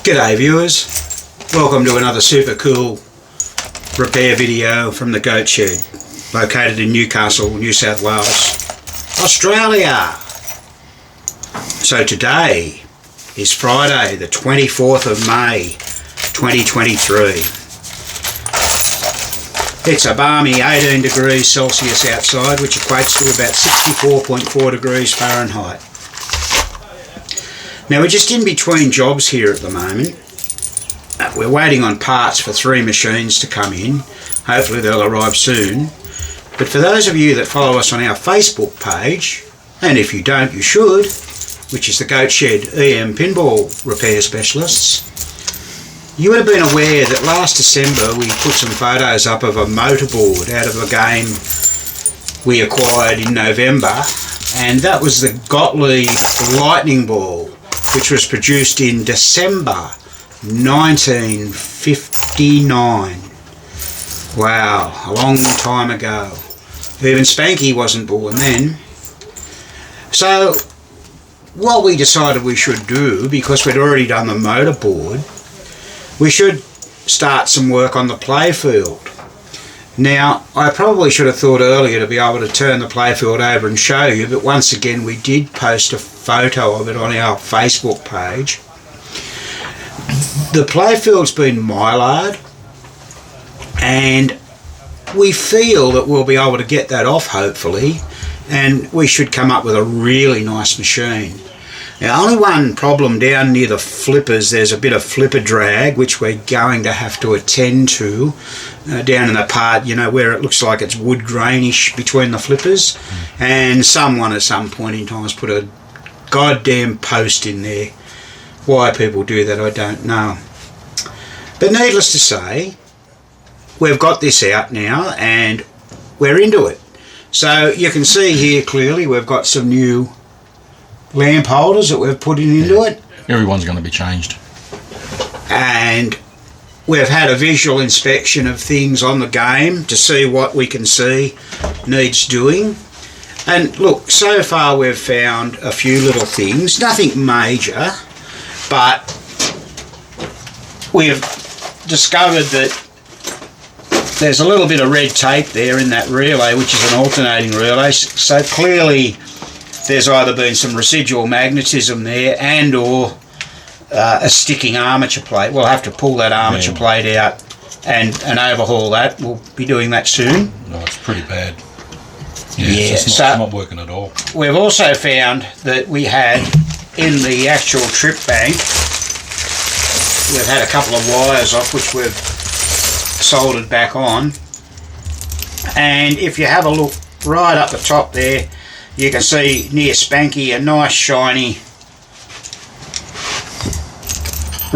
G'day viewers, welcome to another super cool repair video from the Goat Shed, located in Newcastle, New South Wales, Australia. So today is Friday the 24th of May 2023. It's a balmy 18 degrees Celsius outside, which equates to about 64.4 degrees Fahrenheit. Now we're just in between jobs here at the moment. We're waiting on parts for 3 machines to come in. Hopefully they'll arrive soon. But for those of you that follow us on our Facebook page, and if you don't you should, which is the Goat Shed EM Pinball Repair Specialists, you would have been aware that last December we put some photos up of a motorboard out of a game we acquired in November, and that was the Gottlieb Lightning Ball, which was produced in December 1959. Wow, a long time ago. Even Spanky wasn't born then. So what we decided we should do, because we'd already done the motorboard, we should start some work on the Playfield. Now, I probably should have thought earlier to be able to turn the Playfield over and show you, but once again we did post a photo of it on our Facebook page. The Playfield's been mylar'd, and we feel that we'll be able to get that off hopefully, and we should come up with a really nice machine. Now, only one problem down near the flippers, there's a bit of flipper drag which we're going to have to attend to down in the part, you know, where it looks like it's wood grainish between the flippers, and someone at some point in time has put a goddamn post in there. Why people do that I don't know. But needless to say, we've got this out now and we're into it. So you can see here clearly we've got some new lamp holders that we've put into it. Everyone's going to be changed. And we've had a visual inspection of things on the game to see what we can see needs doing. And look, so far we've found a few little things, nothing major, but we've discovered that there's a little bit of red tape there in that relay, which is an alternating relay, so clearly there's either been some residual magnetism there and or a sticking armature plate. We'll have to pull that armature plate out and overhaul that. We'll be doing that soon. No, it's pretty bad. It's not working at all. We've also found that we had in the actual trip bank, we've had a couple of wires off which we've soldered back on, and if you have a look right up the top there, you can see near Spanky a nice shiny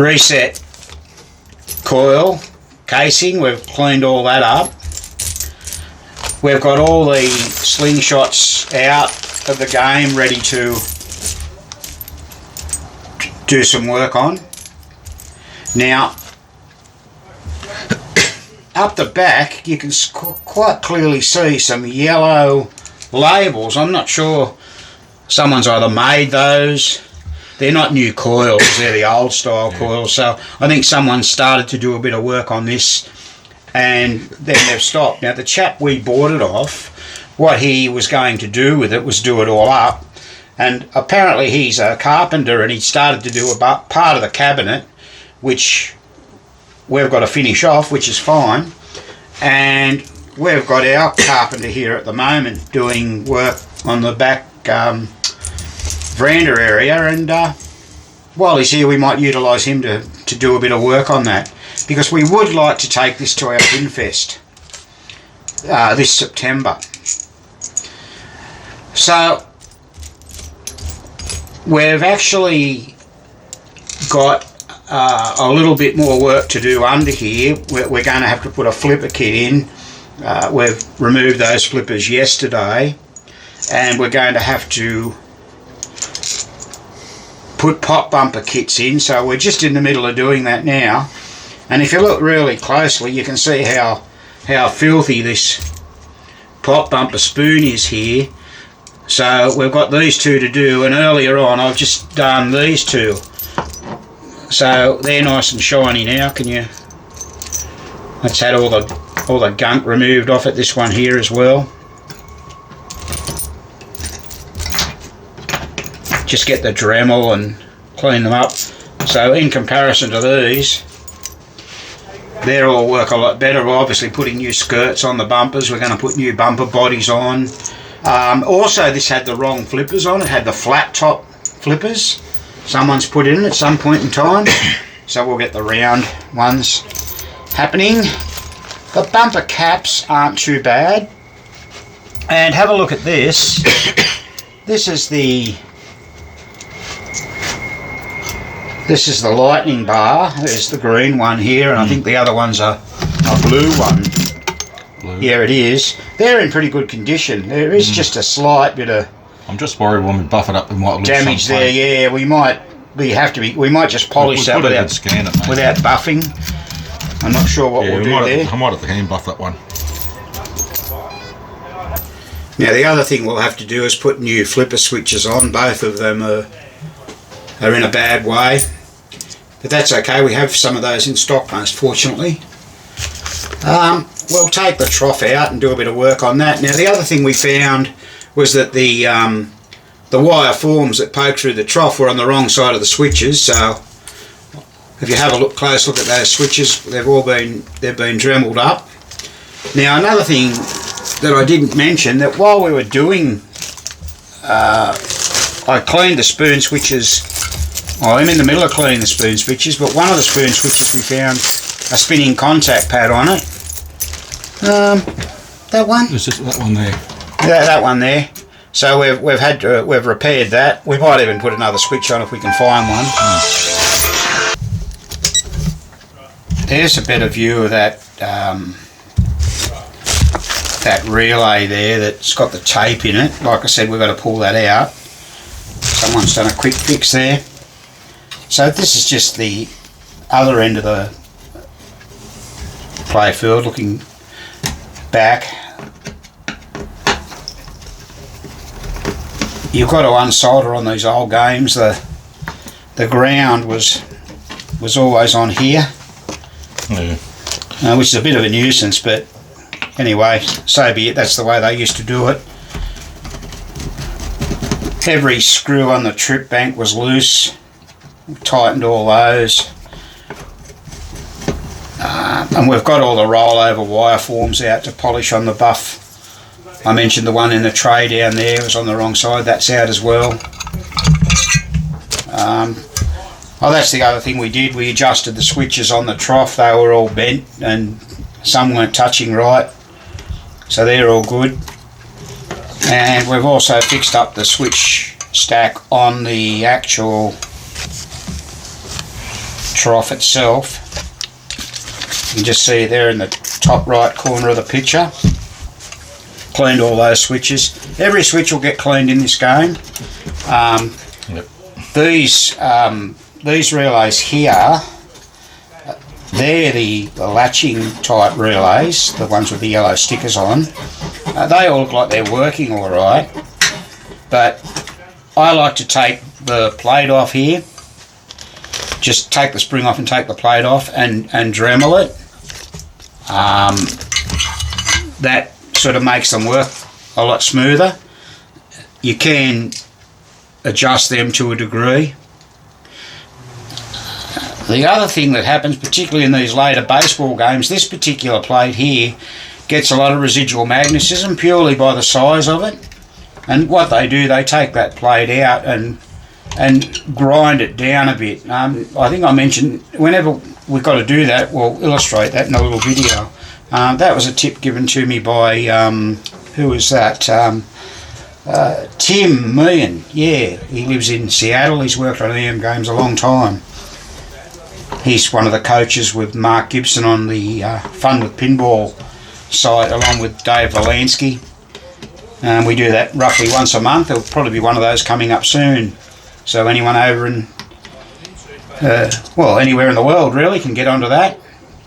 reset coil casing. We've cleaned all that up. We've got all the slingshots out of the game ready to do some work on. Now, up the back you can quite clearly see some yellow labels. I'm not sure, someone's either made those. They're not new coils, they're the old style coils, so I think someone started to do a bit of work on this and then they've stopped. Now the chap we bought it off, what he was going to do with it was do it all up, and apparently he's a carpenter and he started to do a part of the cabinet which we've got to finish off, which is fine, and we've got our carpenter here at the moment doing work on the back veranda area, and while he's here we might utilise him to do a bit of work on that, because we would like to take this to our Pinfest this September. So we've actually got a little bit more work to do under here. We're going to have to put a flipper kit in. We've removed those flippers yesterday, and we're going to have to put pop bumper kits in, so we're just in the middle of doing that now. And if you look really closely you can see how filthy this pop bumper spoon is here. So we've got these two to do, and earlier on I've just done these two. So they're nice and shiny now. Can you? Let's had all the gunk removed off it. This one here as well. Just get the Dremel and clean them up. So in comparison to these, they'll all work a lot better. We're obviously putting new skirts on the bumpers. We're going to put new bumper bodies on. Also, this had the wrong flippers on. It had the flat top flippers. Someone's put in at some point in time. So we'll get the round ones happening. The bumper caps aren't too bad. And have a look at this. This is the lightning bar. There's the green one here, and I think the other one's a blue one. Blue. Yeah, it is. They're in pretty good condition. There is just a slight bit of... I'm just worried when we buff it up, we might lose damage there. Yeah, we might just polish that without buffing. I'm not sure what we'll do there. I might have to hand buff that one. Now the other thing we'll have to do is put new flipper switches on. Both of them are in a bad way. But that's okay, we have some of those in stock most fortunately. We'll take the trough out and do a bit of work on that. Now the other thing we found was that the wire forms that poke through the trough were on the wrong side of the switches. So if you have a close look at those switches, they've been dremeled up. Now another thing that I didn't mention, that while we were doing, I cleaned the spoon switches. I'm in the middle of cleaning the spoon switches, but one of the spoon switches we found a spinning contact pad on it. That one? It's just that one there. Yeah, that one there. So we've repaired that. We might even put another switch on if we can find one. There's a better view of that that relay there that's got the tape in it. Like I said, we've got to pull that out. Someone's done a quick fix there. So this is just the other end of the Playfield, looking back. You've got to unsolder on these old games. The ground was always on here, which is a bit of a nuisance, but anyway, so be it. That's the way they used to do it. Every screw on the trip bank was loose. We tightened all those. And we've got all the rollover wire forms out to polish on the buff. I mentioned the one in the tray down there was on the wrong side. That's out as well. That's the other thing we did. We adjusted the switches on the trough. They were all bent and some weren't touching right. So they're all good. And we've also fixed up the switch stack on the actual trough itself. You can just see it there in the top right corner of the picture. Cleaned all those switches. Every switch will get cleaned in this game. These relays here, they're the latching type relays, the ones with the yellow stickers on. They all look like they're working all right, but I like to take the plate off here. Just take the spring off and take the plate off and Dremel it. That sort of makes them work a lot smoother. You can adjust them to a degree. The other thing that happens, particularly in these later baseball games, this particular plate here gets a lot of residual magnetism purely by the size of it. And what they do, they take that plate out and grind it down a bit. I think I mentioned whenever we've got to do that, we'll illustrate that in a little video. That was a tip given to me by, who was that? Tim Meehan. Yeah, he lives in Seattle. He's worked on EM games a long time. He's one of the coaches with Mark Gibson on the Fun with Pinball site, along with Dave Volansky. We do that roughly once a month. There'll probably be one of those coming up soon. So anyone over in, anywhere in the world really can get onto that.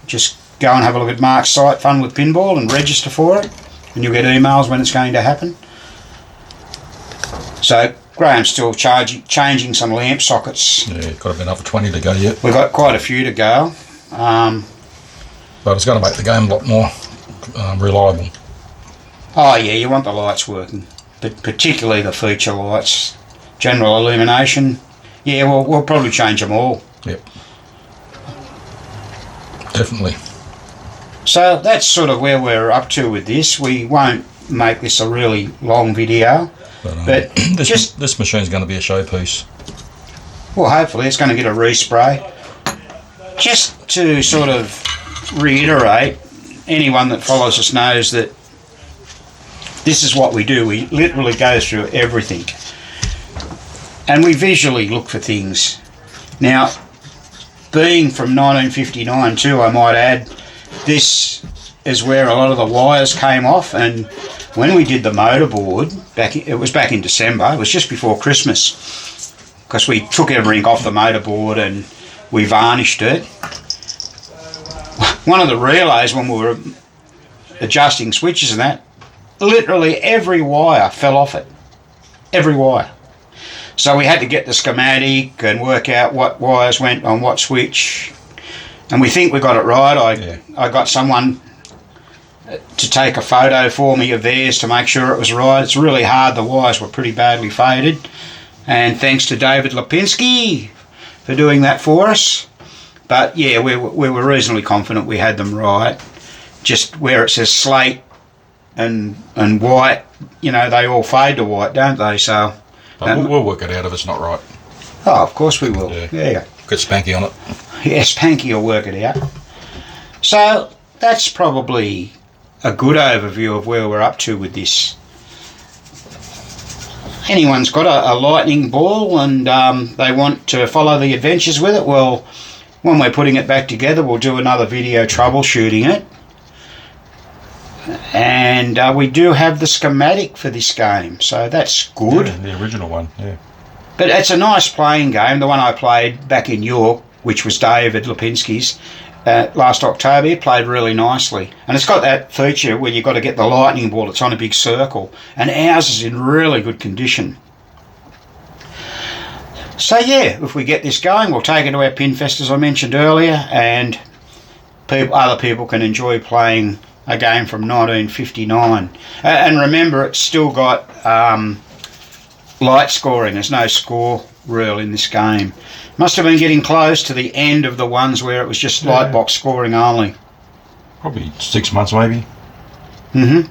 Just go and have a look at Mark's site, Fun with Pinball, and register for it. And you'll get emails when it's going to happen. So Graham's still changing some lamp sockets. Yeah, got about another 20 to go yet. We've got quite a few to go. But it's going to make the game a lot more reliable. Oh yeah, you want the lights working, but particularly the feature lights, general illumination. Yeah, we'll probably change them all. Yep. Definitely. So that's sort of where we're up to with this. We won't make this a really long video, but this machine's going to be a showpiece. Well, hopefully it's going to get a respray. Just to sort of reiterate, anyone that follows us knows that this is what we do. We literally go through everything. And we visually look for things. Now, being from 1959 too, I might add, this is where a lot of the wires came off, and when we did the motorboard, it was back in December, it was just before Christmas, because we took everything off the motorboard and we varnished it. One of the relays, when we were adjusting switches and that, literally every wire fell off it. Every wire. So we had to get the schematic and work out what wires went on what switch. And we think we got it right. I got someone to take a photo for me of theirs to make sure it was right. It's really hard. The wires were pretty badly faded. And thanks to David Lipinski for doing that for us. But yeah, we were reasonably confident we had them right. Just where it says slate and white, you know, they all fade to white, don't they? So we'll work it out if it's not right. Oh, of course we will. Yeah. Get Spanky on it. Yeah, Spanky will work it out. So that's probably a good overview of where we're up to with this. Anyone's got a lightning ball and they want to follow the adventures with it, well, when we're putting it back together, we'll do another video troubleshooting it. And we do have the schematic for this game, so that's good. Yeah, the original one, yeah. But it's a nice playing game. The one I played back in York, which was David Lipinski's, last October, it played really nicely. And it's got that feature where you've got to get the lightning ball. It's on a big circle. And ours is in really good condition. So yeah, if we get this going, we'll take it to our Pinfest, as I mentioned earlier, and other people can enjoy playing a game from 1959. And remember, it's still got light scoring. There's no score rule in this game. Must have been getting close to the end of the ones where it was just light box scoring only. Probably 6 months maybe. And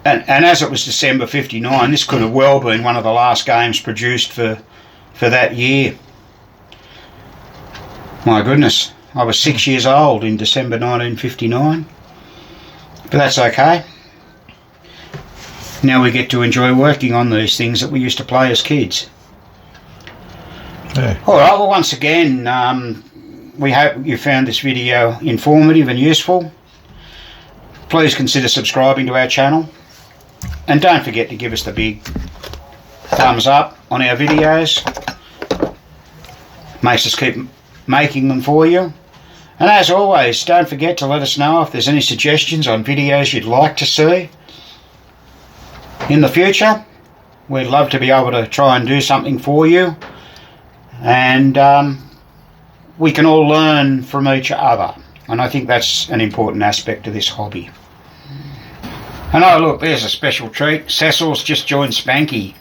as it was December 59, this could have well been one of the last games produced for that year. My goodness, I was 6 years old in December 1959. But that's okay. Now we get to enjoy working on these things that we used to play as kids. Yeah. Alright, well once again, we hope you found this video informative and useful. Please consider subscribing to our channel. And don't forget to give us the big thumbs up on our videos. Makes us keep making them for you. And as always, don't forget to let us know if there's any suggestions on videos you'd like to see in the future. We'd love to be able to try and do something for you. And we can all learn from each other. And I think that's an important aspect of this hobby. And oh look, there's a special treat. Cecil's just joined Spanky.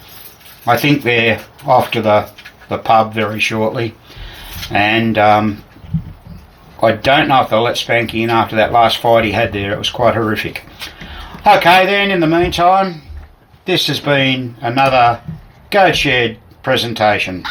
I think they're off to the pub very shortly. And I don't know if they'll let Spanky in after that last fight he had there. It was quite horrific. Okay then, in the meantime, this has been another Goat Shed presentation.